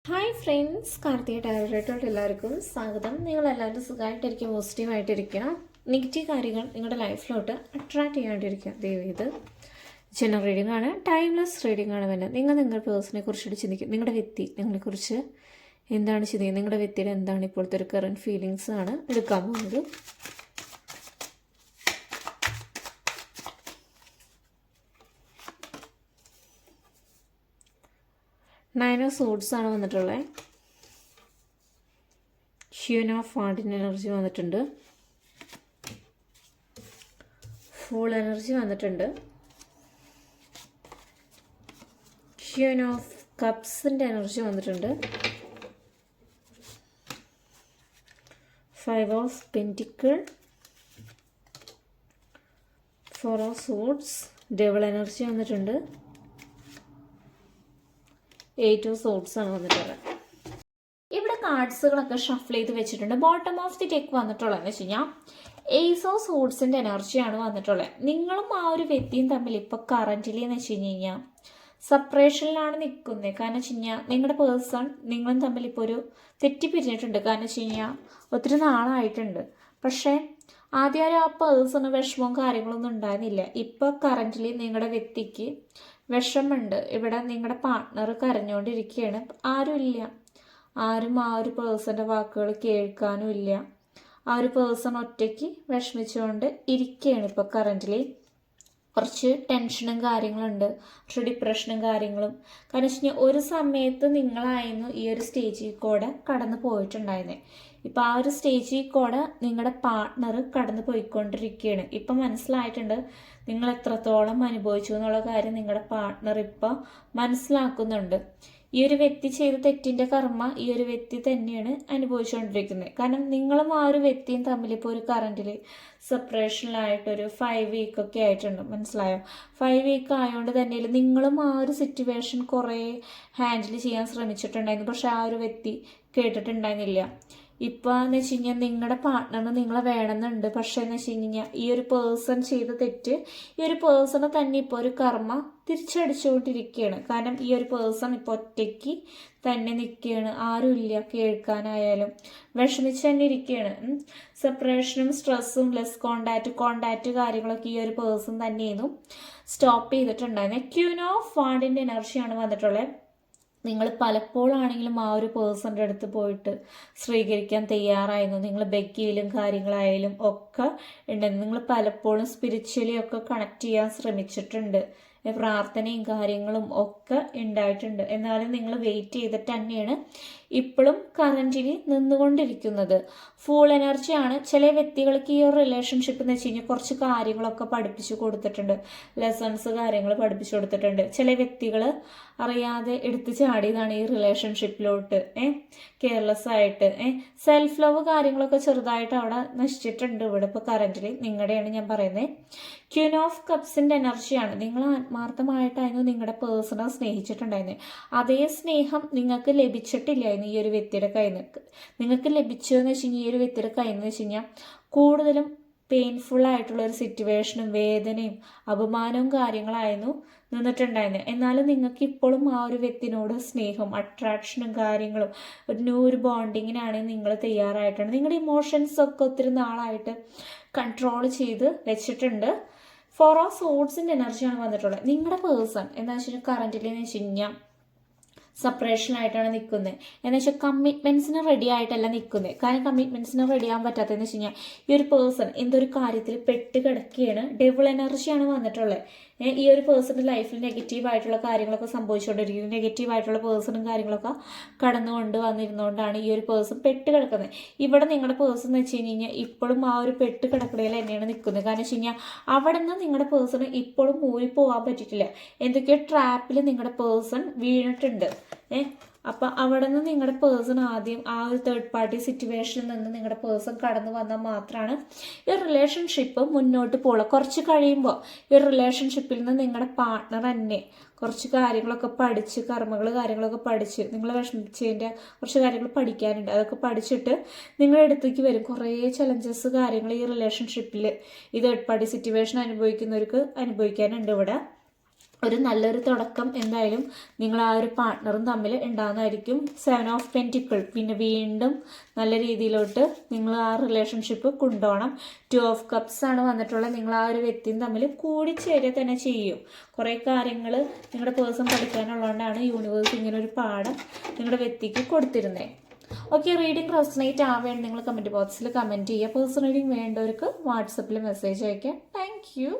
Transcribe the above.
Hi friends, Karthika tarot എല്ലാവർക്കും സ്വാഗതം. നിങ്ങളെല്ലാവരും സുഖമായിട്ടിരിക്കുക, പോസിറ്റീവായിട്ടിരിക്കുക. നെഗറ്റീവ് കാര്യങ്ങൾ നിങ്ങളുടെ ലൈഫിലോട്ട് അട്രാക്റ്റ് ചെയ്യാണ്ടിരിക്കുക. ഇത് ജനറൽ റീഡിംഗ് ആണ്, ടൈംലെസ് റീഡിംഗ് ആണ്. പിന്നെ നിങ്ങളുടെ പേഴ്സണെ കുറിച്ചിട്ട് ചിന്തിക്കും. നിങ്ങളുടെ വ്യക്തി നിങ്ങളെക്കുറിച്ച് എന്താണ് ചിന്തിക്കുന്നത്, നിങ്ങളുടെ വ്യക്തിയുടെ എന്താണ് ഇപ്പോഴത്തെ ഒരു കറൻറ്റ് ഫീലിങ്സ് ആണ് എടുക്കാൻ പോകുന്നത്. നയൻ ഓഫ് സോഡ്സ് ആണ് വന്നിട്ടുള്ളത്. ക്യൂൻ ഓഫ് വാണ്ടിൻ്റെ എനർജി വന്നിട്ടുണ്ട്. ഫുൾ എനർജി വന്നിട്ടുണ്ട്. ക്യൂൻ ഓഫ് കപ്സിൻ്റെ എനർജി വന്നിട്ടുണ്ട്. Five of pentacle, four of swords, double energy വന്നിട്ടുണ്ട്. എയ്റ്റ് ഓഫ് സോഡ്സ് ആണ് വന്നിട്ടുള്ളത്. ഇവിടെ കാർഡ്സുകളൊക്കെ ഷഫിൾ ചെയ്ത് വെച്ചിട്ടുണ്ട്. ബോട്ടം ഓഫ് ദി ഡെക്ക് വന്നിട്ടുള്ളതെന്ന് വെച്ച് കഴിഞ്ഞാൽ ഏസ് ഓഫ് സോഡ്സിൻ്റെ എനർജിയാണ് വന്നിട്ടുള്ളത്. നിങ്ങളും ആ ഒരു വ്യക്തിയും തമ്മിൽ ഇപ്പോൾ കറൻറ്റിലി എന്ന് വെച്ച് കഴിഞ്ഞാൽ സെപ്പറേഷനിലാണ് നിൽക്കുന്നത്. കാരണം വെച്ച് കഴിഞ്ഞാൽ നിങ്ങളുടെ പേഴ്സൺ നിങ്ങളും തമ്മിൽ ഇപ്പോൾ ഒരു തെറ്റിപ്പിരിഞ്ഞിട്ടുണ്ട്. കാരണം വെച്ച് കഴിഞ്ഞാൽ ഒത്തിരി നാളായിട്ടുണ്ട്. പക്ഷേ ആദ്യം ആ പേഴ്സണ് വിഷമവും കാര്യങ്ങളൊന്നും ഉണ്ടായിരുന്നില്ല. ഇപ്പോൾ കറൻറ്റിലി നിങ്ങളുടെ വ്യക്തിക്ക് വിഷമുണ്ട്. ഇവിടെ നിങ്ങളുടെ പാർട്ട്ണർ കരഞ്ഞുകൊണ്ടിരിക്കുകയാണ്. ആരുമില്ല, ആരും ആ ഒരു പേഴ്സൻ്റെ വാക്കുകൾ കേൾക്കാനും ഇല്ല. ആ ഒരു പേഴ്സൺ ഒറ്റയ്ക്ക് വിഷമിച്ചുകൊണ്ട് ഇരിക്കുകയാണ്. ഇപ്പോൾ കറൻറ്റ്ലി കുറച്ച് ടെൻഷനും കാര്യങ്ങളുണ്ട്, കുറച്ച് ഡിപ്രഷനും കാര്യങ്ങളും. കാരണം വെച്ച് കഴിഞ്ഞാൽ ഒരു സമയത്ത് നിങ്ങളായിരുന്നു ഈ ഒരു സ്റ്റേജിൽ കൂടെ കടന്നു പോയിട്ടുണ്ടായിരുന്നത്. ഇപ്പം ആ ഒരു സ്റ്റേജിൽ കൂടെ നിങ്ങളുടെ പാർട്ട്ണർ കടന്നു പോയിക്കൊണ്ടിരിക്കുകയാണ്. ഇപ്പം മനസ്സിലായിട്ടുണ്ട് നിങ്ങൾ എത്രത്തോളം അനുഭവിച്ചു എന്നുള്ള കാര്യം നിങ്ങളുടെ പാർട്ട്ണർ ഇപ്പം മനസ്സിലാക്കുന്നുണ്ട്. ഈ ഒരു വ്യക്തി ചെയ്ത തെറ്റിൻ്റെ കർമ്മ ഈ ഒരു വ്യക്തി തന്നെയാണ് അനുഭവിച്ചുകൊണ്ടിരിക്കുന്നത്. കാരണം നിങ്ങളും ആ ഒരു വ്യക്തിയും തമ്മിൽ ഇപ്പോൾ ഒരു കറൻറ്റിൽ സെപ്പറേഷനിലായിട്ടൊരു 5 വീക്കൊക്കെ ആയിട്ടുണ്ട്. മനസ്സിലായോ? 5 വീക്ക് ആയതുകൊണ്ട് തന്നെ നിങ്ങളും ആ ഒരു സിറ്റുവേഷൻ കുറേ ഹാൻഡിൽ ചെയ്യാൻ ശ്രമിച്ചിട്ടുണ്ടായിരുന്നു. പക്ഷെ ആ ഒരു വ്യക്തി കേട്ടിട്ടുണ്ടായിരുന്നില്ല. ഇപ്പോൾ എന്ന് വെച്ച് കഴിഞ്ഞാൽ നിങ്ങളുടെ പാർട്ട്ണറിന് നിങ്ങളെ വേണമെന്നുണ്ട്. പക്ഷേ എന്ന് വെച്ച് കഴിഞ്ഞാൽ ഈ ഒരു പേഴ്സൺ ചെയ്ത തെറ്റ് ഈ ഒരു പേഴ്സണ് തന്നെ ഇപ്പോൾ ഒരു കർമ്മ തിരിച്ചടിച്ചുകൊണ്ടിരിക്കുകയാണ്. കാരണം ഈ ഒരു പേഴ്സൺ ഇപ്പോൾ ഒറ്റയ്ക്ക് തന്നെ നിൽക്കുകയാണ്. ആരുമില്ല കേൾക്കാനായാലും. വിഷമിച്ച് തന്നെ ഇരിക്കുകയാണ്. സെപ്പറേഷനും സ്ട്രെസ്സും ലെസ് കോണ്ടാക്റ്റ് കാര്യങ്ങളൊക്കെ ഈ ഒരു പേഴ്സൺ തന്നെയായിരുന്നു സ്റ്റോപ്പ് ചെയ്തിട്ടുണ്ടായിരുന്നത്. ക്യൂൻ ഓഫ് വാണ്ടിൻ്റെ എനർജിയാണ് വന്നിട്ടുള്ളത്. നിങ്ങൾ പലപ്പോഴാണെങ്കിലും ആ ഒരു പേഴ്സൻ്റെ അടുത്ത് പോയിട്ട് സ്വീകരിക്കാൻ തയ്യാറായിരുന്നു. നിങ്ങൾ ബെക്കിയിലും കാര്യങ്ങളായാലും ഒക്കെ ഉണ്ടെന്ന്. നിങ്ങൾ പലപ്പോഴും സ്പിരിച്വലി ഒക്കെ കണക്ട് ചെയ്യാൻ ശ്രമിച്ചിട്ടുണ്ട്. പ്രാർത്ഥനയും കാര്യങ്ങളും ഒക്കെ ഉണ്ടായിട്ടുണ്ട്. എന്നാലും നിങ്ങൾ വെയിറ്റ് ചെയ്തിട്ട് തന്നെയാണ് ഇപ്പോഴും കറൻറ്റിലി നിന്നുകൊണ്ടിരിക്കുന്നത്. ഫുൾ എനർജിയാണ്. ചില വ്യക്തികൾക്ക് ഈ ഒരു റിലേഷൻഷിപ്പ് എന്ന് വെച്ച് കഴിഞ്ഞാൽ കുറച്ച് കാര്യങ്ങളൊക്കെ പഠിപ്പിച്ചു കൊടുത്തിട്ടുണ്ട്. ലെസൺസ് കാര്യങ്ങൾ പഠിപ്പിച്ചു കൊടുത്തിട്ടുണ്ട്. ചില വ്യക്തികൾ അറിയാതെ എടുത്തു ചാടിയതാണ് ഈ റിലേഷൻഷിപ്പിലോട്ട്. കെയർലെസ് ആയിട്ട് സെൽഫ് ലവ് കാര്യങ്ങളൊക്കെ ചെറുതായിട്ട് അവിടെ നശിച്ചിട്ടുണ്ട്. ഇവിടെ ഇപ്പോൾ കറൻറ്റിലി നിങ്ങളുടെയാണ് ഞാൻ പറയുന്നത്. ക്യൂൻ ഓഫ് കപ്സിൻ്റെ എനർജിയാണ്. നിങ്ങൾ ആത്മാർത്ഥമായിട്ടായിരുന്നു നിങ്ങളുടെ പേഴ്സണെ സ്നേഹിച്ചിട്ടുണ്ടായിരുന്നത്. അതേ സ്നേഹം നിങ്ങൾക്ക് ലഭിച്ചിട്ടില്ലായിരുന്നു ഈ ഒരു വ്യക്തിയുടെ കയ്യിൽ നിന്ന്. നിങ്ങൾക്ക് ലഭിച്ചതെന്ന് വെച്ച് കഴിഞ്ഞാൽ ഈ ഒരു വ്യക്തിയുടെ കയ്യിൽ നിന്ന് വെച്ച് കഴിഞ്ഞാൽ കൂടുതലും പെയിൻഫുൾ ആയിട്ടുള്ള ഒരു സിറ്റുവേഷനും വേദനയും അപമാനവും കാര്യങ്ങളായിരുന്നു നിന്നിട്ടുണ്ടായിരുന്നത്. എന്നാലും നിങ്ങൾക്ക് ഇപ്പോഴും ആ ഒരു വ്യക്തിനോട് സ്നേഹം, അട്രാക്ഷനും കാര്യങ്ങളും ഒരു ബോണ്ടിങ്ങിനാണ് നിങ്ങൾ തയ്യാറായിട്ടാണ്. നിങ്ങളുടെ ഇമോഷൻസൊക്കെ ഒത്തിരി നാളായിട്ട് കൺട്രോൾ ചെയ്ത് വെച്ചിട്ടുണ്ട്. ഫോർ ഓഫ് സോഡ്സിൻ്റെ എനർജിയാണ് വന്നിട്ടുള്ളത്. നിങ്ങളുടെ പേഴ്സൺ എന്താ വെച്ച് കഴിഞ്ഞാൽ കറൻറ്റിലെന്ന് വെച്ച് കഴിഞ്ഞാൽ സെപ്പറേഷനായിട്ടാണ് നിൽക്കുന്നത്. എന്ന് വെച്ചാൽ കമ്മിറ്റ്മെൻറ്റ്സിന് റെഡി ആയിട്ടല്ല നിൽക്കുന്നത്. കാരണം കമ്മിറ്റ്മെൻറ്റ്സിന് റെഡി ആകാൻ പറ്റാത്തതെന്ന് വെച്ച് കഴിഞ്ഞാൽ ഈ ഒരു പേഴ്സൺ എന്തൊരു കാര്യത്തിൽ പെട്ട് കിടക്കുകയാണ്. ഡബിൾ എനർജിയാണ് വന്നിട്ടുള്ളത്. ഈ ഒരു പേഴ്സണിൻ്റെ ലൈഫിൽ നെഗറ്റീവായിട്ടുള്ള കാര്യങ്ങളൊക്കെ സംഭവിച്ചുകൊണ്ടിരിക്കുന്നത്. നെഗറ്റീവായിട്ടുള്ള പേഴ്സണും കാര്യങ്ങളൊക്കെ കടന്നുകൊണ്ട് വന്നിരുന്നുകൊണ്ടാണ് ഈ ഒരു പേഴ്സൺ പെട്ട് കിടക്കുന്നത്. ഇവിടെ നിങ്ങളുടെ പേഴ്സൺ എന്ന് വെച്ച് കഴിഞ്ഞാൽ ഇപ്പോഴും ആ ഒരു പെട്ട് കിടക്കണയിൽ തന്നെയാണ് നിൽക്കുന്നത്. കാരണം വെച്ച് കഴിഞ്ഞാൽ അവിടെ നിന്ന് നിങ്ങളുടെ പേഴ്സണ് ഇപ്പോഴും മൂരി പോകാൻ പറ്റിയിട്ടില്ല. എന്തൊക്കെയോ ട്രാപ്പിൽ നിങ്ങളുടെ പേഴ്സൺ വീണിട്ടുണ്ട്. അപ്പം അവിടെ നിന്ന് നിങ്ങളുടെ പേഴ്സൺ ആദ്യം ആ ഒരു തേർഡ് പാർട്ടി സിറ്റുവേഷനിൽ നിന്ന് നിങ്ങളുടെ പേഴ്സൺ കടന്നു വന്നാൽ മാത്രമാണ് ഈ റിലേഷൻഷിപ്പ് മുന്നോട്ട് പോകുക. കുറച്ച് കഴിയുമ്പോൾ ഈ റിലേഷൻഷിപ്പിൽ നിന്ന് നിങ്ങളുടെ പാർട്ട്ണർ തന്നെ കുറച്ച് കാര്യങ്ങളൊക്കെ പഠിച്ച് കാര്യങ്ങളൊക്കെ പഠിച്ച് നിങ്ങൾ വിഷമിച്ചതിൻ്റെ കുറച്ച് കാര്യങ്ങൾ പഠിക്കാനുണ്ട്. അതൊക്കെ പഠിച്ചിട്ട് നിങ്ങളുടെ അടുത്തേക്ക് വരും. കുറേ ചലഞ്ചസ് കാര്യങ്ങൾ ഈ റിലേഷൻഷിപ്പിൽ ഈ തേർഡ് പാർട്ടി സിറ്റുവേഷൻ അനുഭവിക്കുന്നവർക്ക് അനുഭവിക്കാനുണ്ട് ഇവിടെ. ഒരു നല്ലൊരു തുടക്കം എന്തായാലും നിങ്ങൾ ആ ഒരു പാർട്ട്ണറും തമ്മിൽ ഉണ്ടാകുന്നതായിരിക്കും. 7 ഓഫ് പെൻറ്റിക്കിൾ, പിന്നെ വീണ്ടും നല്ല രീതിയിലോട്ട് നിങ്ങൾ ആ റിലേഷൻഷിപ്പ് കൊണ്ടുപോകണം. 2 ഓഫ് കപ്സ് ആണ് വന്നിട്ടുള്ളത്. നിങ്ങൾ ആ ഒരു വ്യക്തിയും തമ്മിൽ കൂടിച്ചേരുക തന്നെ ചെയ്യും. കുറേ കാര്യങ്ങൾ നിങ്ങളുടെ പേഴ്സൺ പഠിക്കാനുള്ളതുകൊണ്ടാണ് യൂണിവേഴ്സ് ഇങ്ങനെ ഒരു പാഠം നിങ്ങളുടെ വ്യക്തിക്ക് കൊടുത്തിരുന്നത്. ഓക്കെ, റീഡിംഗ് റെസൊനേറ്റ് ആവേണ്ട നിങ്ങൾ കമൻറ്റ് ബോക്സിൽ കമൻറ്റ് ചെയ്യുക. പേഴ്സൺ റീഡിംഗ് വേണ്ടവർക്ക് വാട്സപ്പിൽ മെസ്സേജ് അയക്കാം. Thank you.